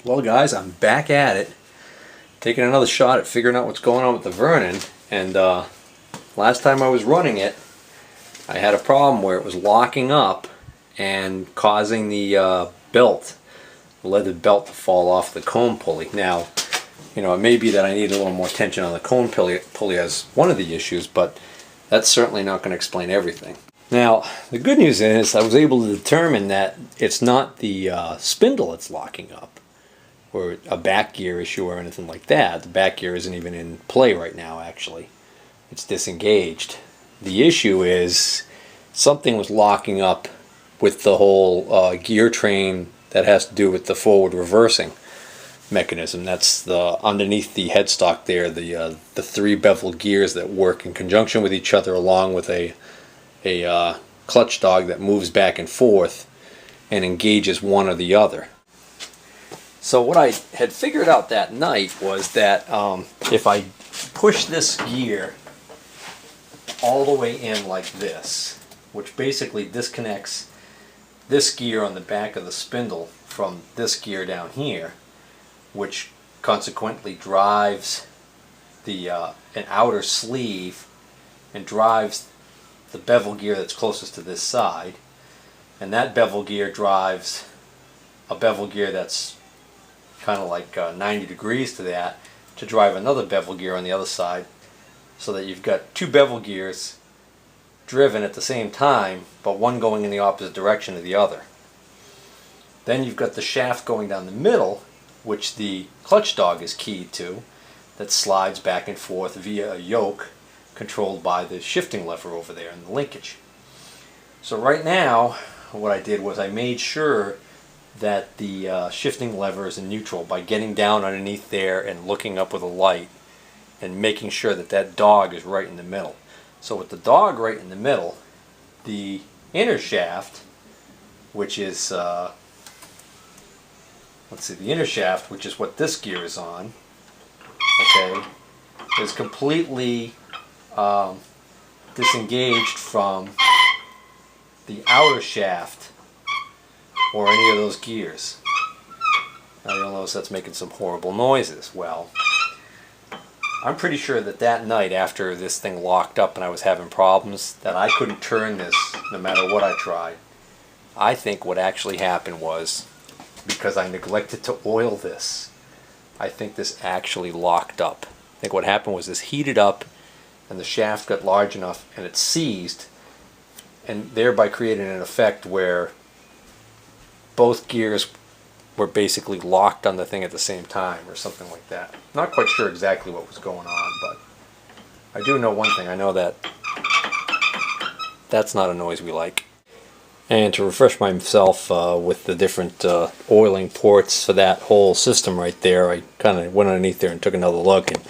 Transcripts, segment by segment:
Well guys, I'm back at it, taking another shot at figuring out what's going on with the Vernon. And last time I was running it, I had a problem where it was locking up and causing the belt, the leather belt, to fall off the cone pulley. Now, you know, it may be that I need a little more tension on the cone pulley as one of the issues, but that's certainly not going to explain everything. Now, the good news is I was able to determine that it's not the spindle that's locking up, or a back gear issue or anything like that. The back gear isn't even in play right now, actually. It's disengaged. The issue is something was locking up with the whole gear train that has to do with the forward reversing mechanism. That's the underneath the headstock there, the three bevel gears that work in conjunction with each other, along with a clutch dog that moves back and forth and engages one or the other. So what I had figured out that night was that if I push this gear all the way in like this, which basically disconnects this gear on the back of the spindle from this gear down here, which consequently drives the an outer sleeve and drives the bevel gear that's closest to this side, and that bevel gear drives a bevel gear that's kind of like 90 degrees to that, to drive another bevel gear on the other side, so that you've got two bevel gears driven at the same time, but one going in the opposite direction of the other. Then you've got the shaft going down the middle, which the clutch dog is keyed to, that slides back and forth via a yoke controlled by the shifting lever over there in the linkage. So right now what I did was I made sure that the shifting lever is in neutral by getting down underneath there and looking up with a light and making sure that that dog is right in the middle. So with the dog right in the middle, the inner shaft, which is the inner shaft, which is what this gear is on, okay, is completely disengaged from the outer shaft or any of those gears. Now you'll notice that's making some horrible noises. Well, I'm pretty sure that that night, after this thing locked up and I was having problems, that I couldn't turn this no matter what I tried. I think what actually happened was, because I neglected to oil this, I think this actually locked up. I think what happened was this heated up and the shaft got large enough and it seized, and thereby created an effect where both gears were basically locked on the thing at the same time, or something like that. Not quite sure exactly what was going on, but I do know one thing. I know that that's not a noise we like. And to refresh myself with the different oiling ports for that whole system right there, I kind of went underneath there and took another look, and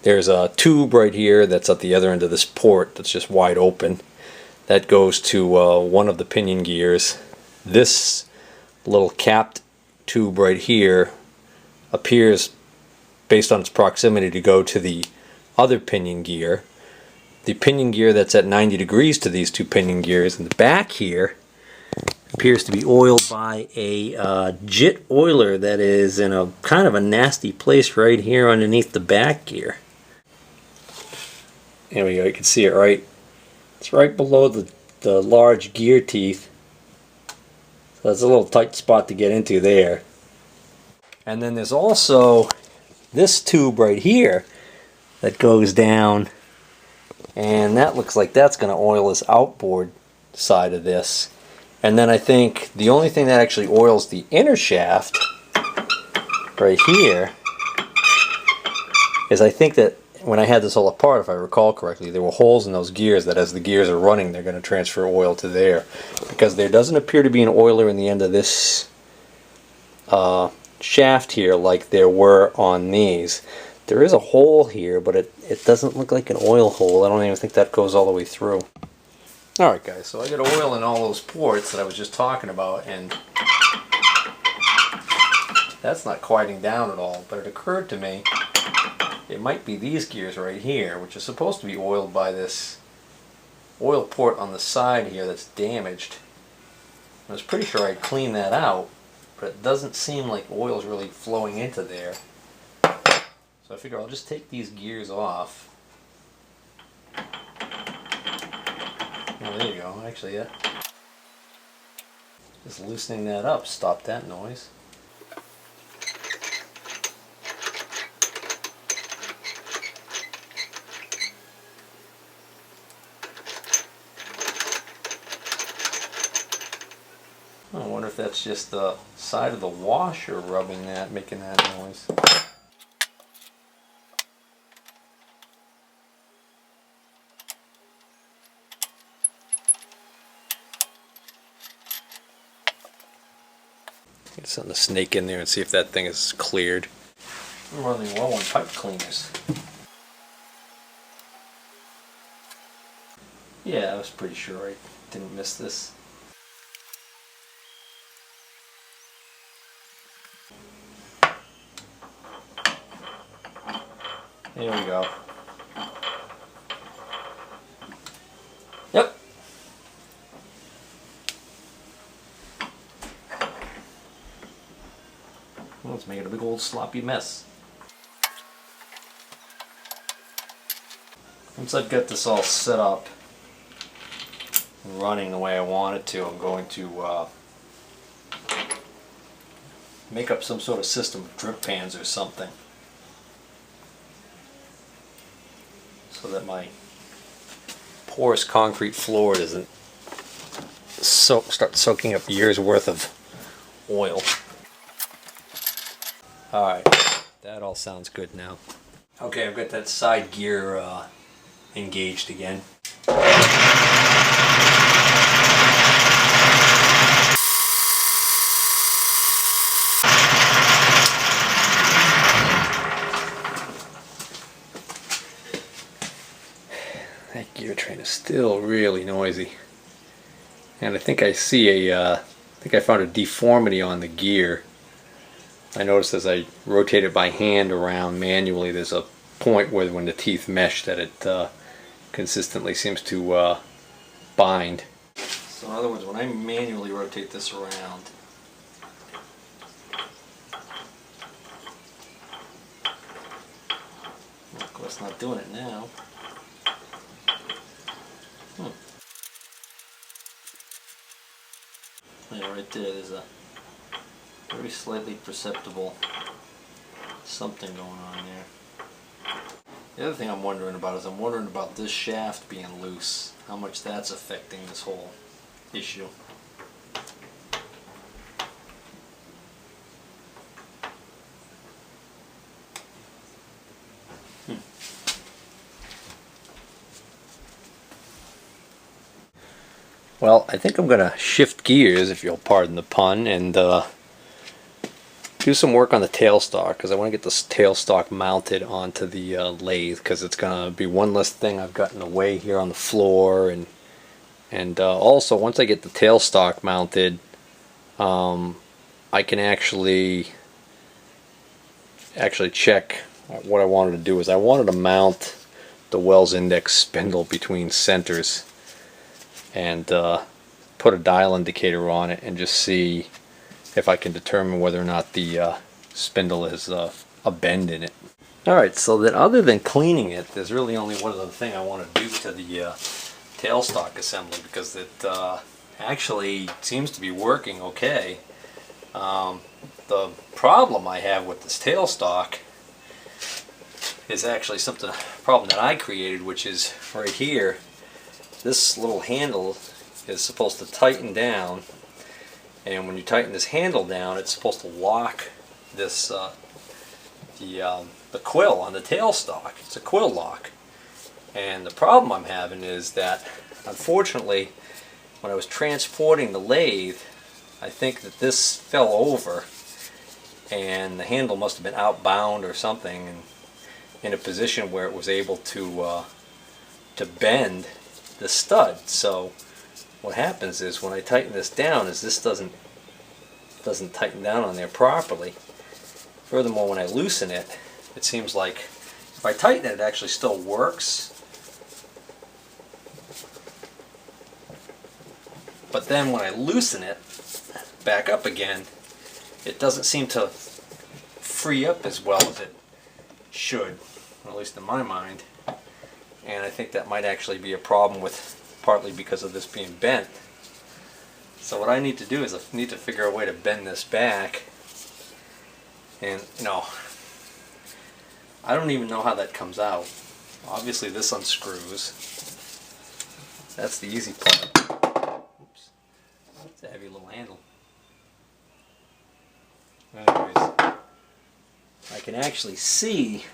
there's a tube right here that's at the other end of this port that's just wide open. That goes to one of the pinion gears. This little capped tube right here appears, based on its proximity, to go to the other pinion gear. The pinion gear that's at 90 degrees to these two pinion gears in the back here appears to be oiled by a JIT oiler that is in a kind of a nasty place right here underneath the back gear. There we go, you can see it right. It's right below the large gear teeth. So that's a little tight spot to get into there. And then there's also this tube right here that goes down, and that looks like that's going to oil this outboard side of this. And then I think the only thing that actually oils the inner shaft right here is, I think that when I had this all apart, if I recall correctly, there were holes in those gears that as the gears are running, they're going to transfer oil to there. Because there doesn't appear to be an oiler in the end of this shaft here like there were on these. There is a hole here, but it doesn't look like an oil hole. I don't even think that goes all the way through. Alright guys, so I got oil in all those ports that I was just talking about, and that's not quieting down at all, but it occurred to me it might be these gears right here, which are supposed to be oiled by this oil port on the side here that's damaged. I was pretty sure I'd cleaned that out, but it doesn't seem like oil is really flowing into there. So I figure I'll just take these gears off. Oh, there you go. Actually, yeah. Just loosening that up, stop that noise. I wonder if that's just the side of the washer rubbing that, making that noise. Get something to snake in there and see if that thing is cleared. I'm running low on pipe cleaners. Yeah, I was pretty sure I didn't miss this. There we go. Yep. Well, let's make it a big old sloppy mess. Once I've got this all set up and running the way I want it to, I'm going to make up some sort of system of drip pans or something, so that my porous concrete floor doesn't start soaking up years worth of oil. Alright, that all sounds good now. Okay, I've got that side gear engaged again. That gear train is still really noisy. And I think I see I found a deformity on the gear. I noticed as I rotate it by hand around manually, there's a point where when the teeth mesh that it consistently seems to bind. So in other words, when I manually rotate this around, of course not doing it now. Yeah, right there, there's a very slightly perceptible something going on there. The other thing I'm wondering about is I'm wondering about this shaft being loose, how much that's affecting this whole issue. Well, I think I'm going to shift gears, if you'll pardon the pun, and do some work on the tailstock, because I want to get this tailstock mounted onto the lathe, because it's going to be one less thing I've got in the way here on the floor. And also, once I get the tailstock mounted, I can actually check. What I wanted to do is I wanted to mount the Wells Index spindle between centers and put a dial indicator on it and just see if I can determine whether or not the spindle has a bend in it. Alright, so that other than cleaning it, there's really only one other thing I want to do to the tailstock assembly, because it actually seems to be working okay. The problem I have with this tailstock is actually a problem that I created, which is right here. This little handle is supposed to tighten down, and when you tighten this handle down, it's supposed to lock this the quill on the tailstock. It's a quill lock, and the problem I'm having is that, unfortunately, when I was transporting the lathe, I think that this fell over, and the handle must have been outbound or something, and in a position where it was able to bend the stud. So what happens is when I tighten this down, is this doesn't tighten down on there properly. Furthermore, when I loosen it, it seems like if I tighten it, it actually still works. But then when I loosen it back up again, it doesn't seem to free up as well as it should, or at least in my mind. And I think that might actually be a problem with, partly because of this being bent. So what I need to do is I need to figure a way to bend this back. And, you know, I don't even know how that comes out. Obviously this unscrews. That's the easy part. Oops. It's a heavy little handle. Anyways, I can actually see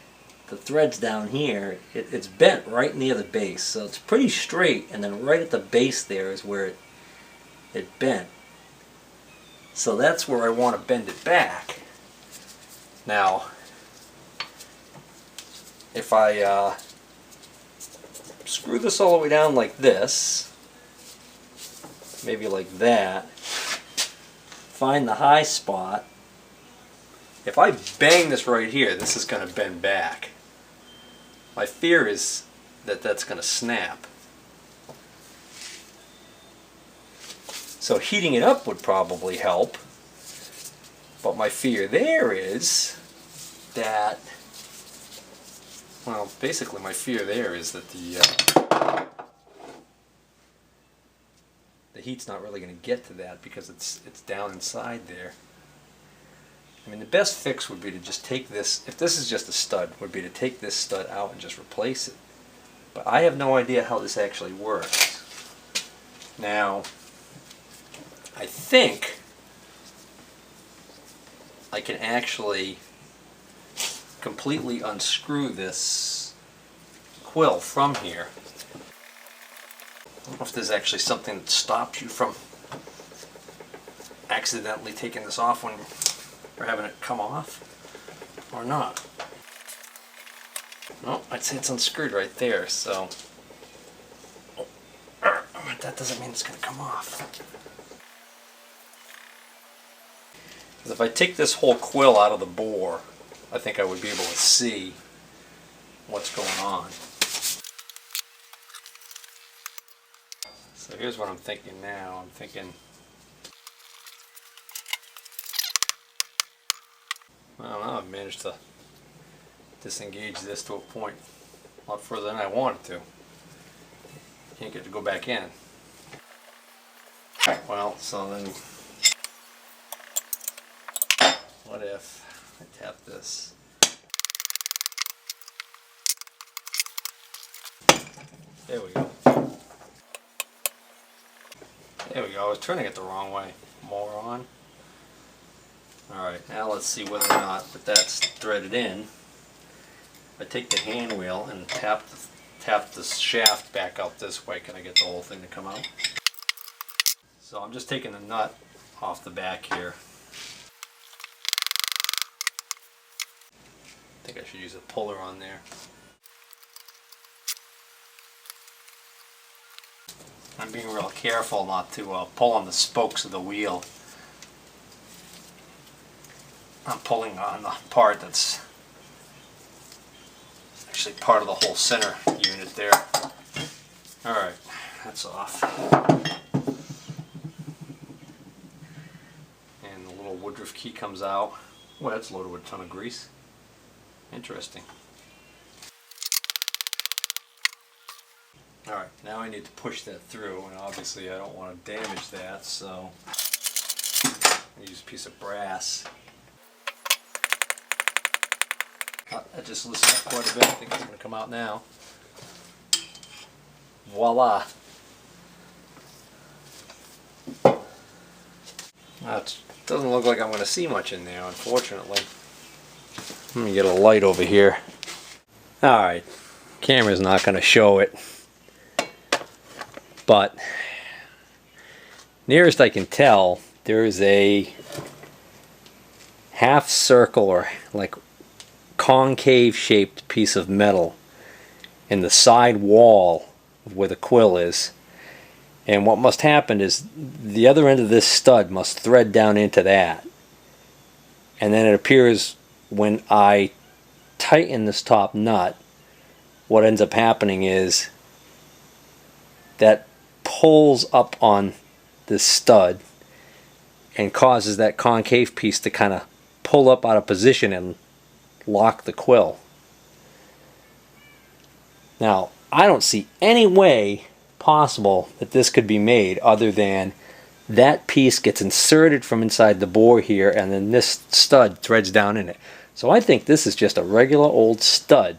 the threads down here. It's bent right near the base, so it's pretty straight, and then right at the base there is where it bent. So that's where I want to bend it back. Now, if I screw this all the way down like this, maybe like that, find the high spot. If I bang this right here, this is going to bend back. My fear is that that's going to snap. So heating it up would probably help, but my fear there is that, well, basically my fear there is that the heat's not really going to get to that because it's down inside there. I mean, the best fix would be to just take this, if this is just a stud, would be to take this stud out and just replace it. But I have no idea how this actually works. Now, I think I can actually completely unscrew this quill from here. I don't know if there's actually something that stops you from accidentally taking this off when you're having it come off, or not. No, I'd say it's unscrewed right there, so but that doesn't mean it's going to come off. Because if I take this whole quill out of the bore, I think I would be able to see what's going on. So here's what I'm thinking now. I'm thinking, well, now I've managed to disengage this to a point a lot further than I wanted to. Can't get to go back in. Well, so then, what if I tap this? There we go. There we go. I was turning it the wrong way. Moron. Alright, now let's see whether or not with that's threaded in. I take the hand wheel and tap the shaft back out this way. Can I get the whole thing to come out? So I'm just taking the nut off the back here. I think I should use a puller on there. I'm being real careful not to pull on the spokes of the wheel. I'm pulling on the part that's actually part of the whole center unit there. Alright, that's off. And the little woodruff key comes out. Well, that's loaded with a ton of grease. Interesting. Alright, now I need to push that through, and obviously I don't want to damage that, so I use a piece of brass. That just loosened up quite a bit. I think it's going to come out now. Voila! It doesn't look like I'm going to see much in there, unfortunately. Let me get a light over here. Alright, camera's not going to show it. But nearest I can tell, there is a half circle or like concave shaped piece of metal in the side wall of where the quill is. And what must happen is the other end of this stud must thread down into that. And then it appears when I tighten this top nut, what ends up happening is that pulls up on this stud, and causes that concave piece to kind of pull up out of position and lock the quill. Now, I don't see any way possible that this could be made other than that piece gets inserted from inside the bore here, and then this stud threads down in it. So I think this is just a regular old stud.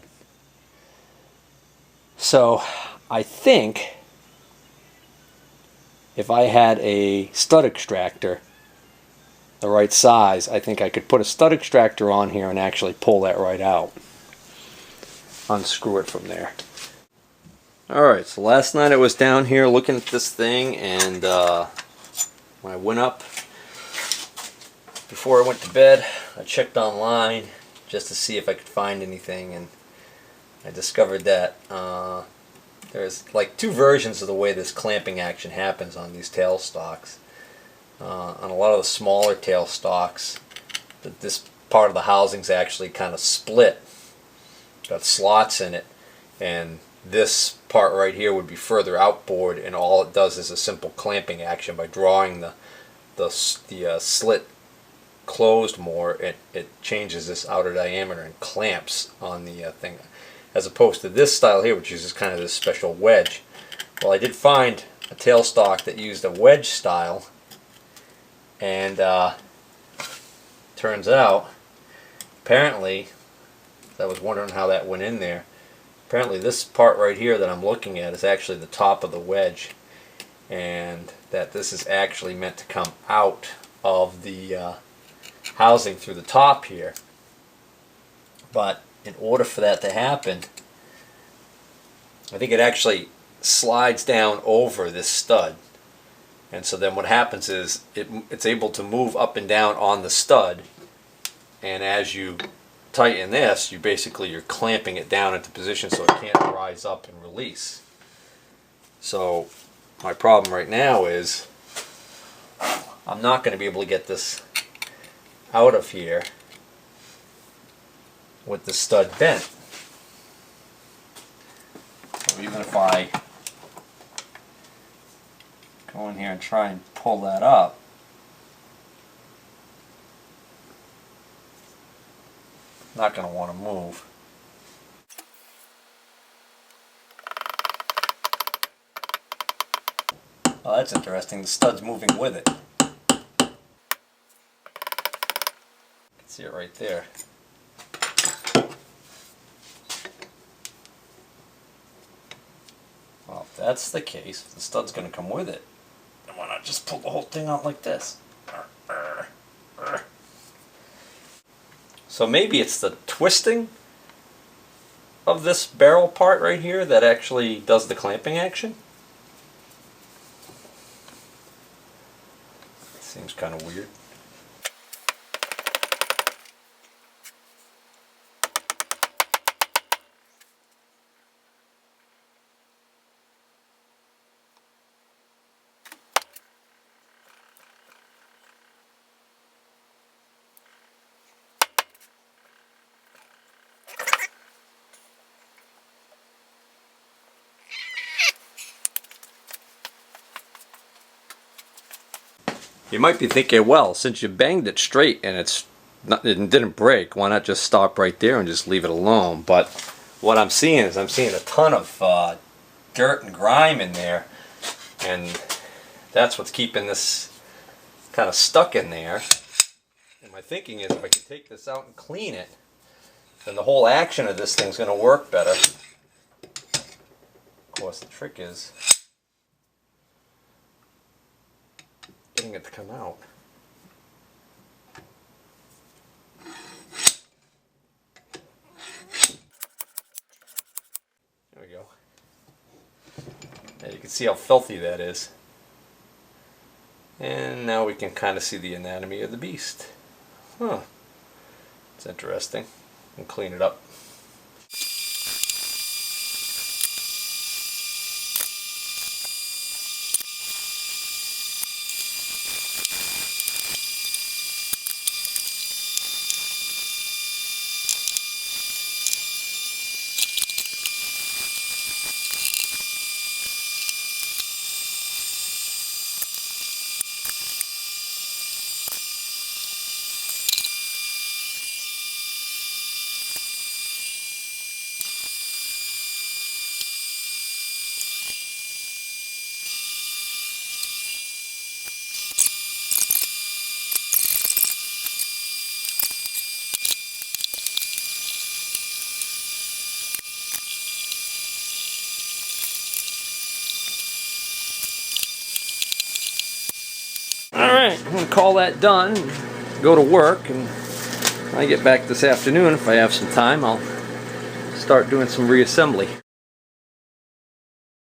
So I think if I had a stud extractor the right size, I think I could put a stud extractor on here and actually pull that right out. Unscrew it from there. Alright, so last night I was down here looking at this thing, and when I went up, before I went to bed, I checked online just to see if I could find anything, and I discovered that there's like two versions of the way this clamping action happens on these tailstocks. On a lot of the smaller tailstocks, this part of the housing's actually kind of split, got slots in it, and this part right here would be further outboard, and all it does is a simple clamping action by drawing the slit closed more. It changes this outer diameter and clamps on the thing, as opposed to this style here, which is just kind of this special wedge. Well, I did find a tailstock that used a wedge style, and turns out, apparently, I was wondering how that went in there. Apparently this part right here that I'm looking at is actually the top of the wedge, and that this is actually meant to come out of the housing through the top here. But in order for that to happen, I think it actually slides down over this stud, and so then what happens is it's able to move up and down on the stud, and as you tighten this, you're clamping it down into position so it can't rise up and release. So my problem right now is I'm not going to be able to get this out of here with the stud bent. So even if I go in here and try and pull that up, I'm not going to want to move. Oh, that's interesting. The stud's moving with it. You can see it right there. Well, if that's the case, the stud's going to come with it, then why not just pull the whole thing out like this? So maybe it's the twisting of this barrel part right here that actually does the clamping action. Seems kind of weird. You might be thinking, well, since you banged it straight and it didn't break, why not just stop right there and just leave it alone? But what I'm seeing is a ton of dirt and grime in there, and that's what's keeping this kind of stuck in there. And my thinking is if I can take this out and clean it, then the whole action of this thing's going to work better. Of course, the trick is getting it to come out. There we go. And you can see how filthy that is. And now we can kind of see the anatomy of the beast. Huh. It's interesting. And clean it up. I'm going to call that done, go to work, and when I get back this afternoon, if I have some time, I'll start doing some reassembly.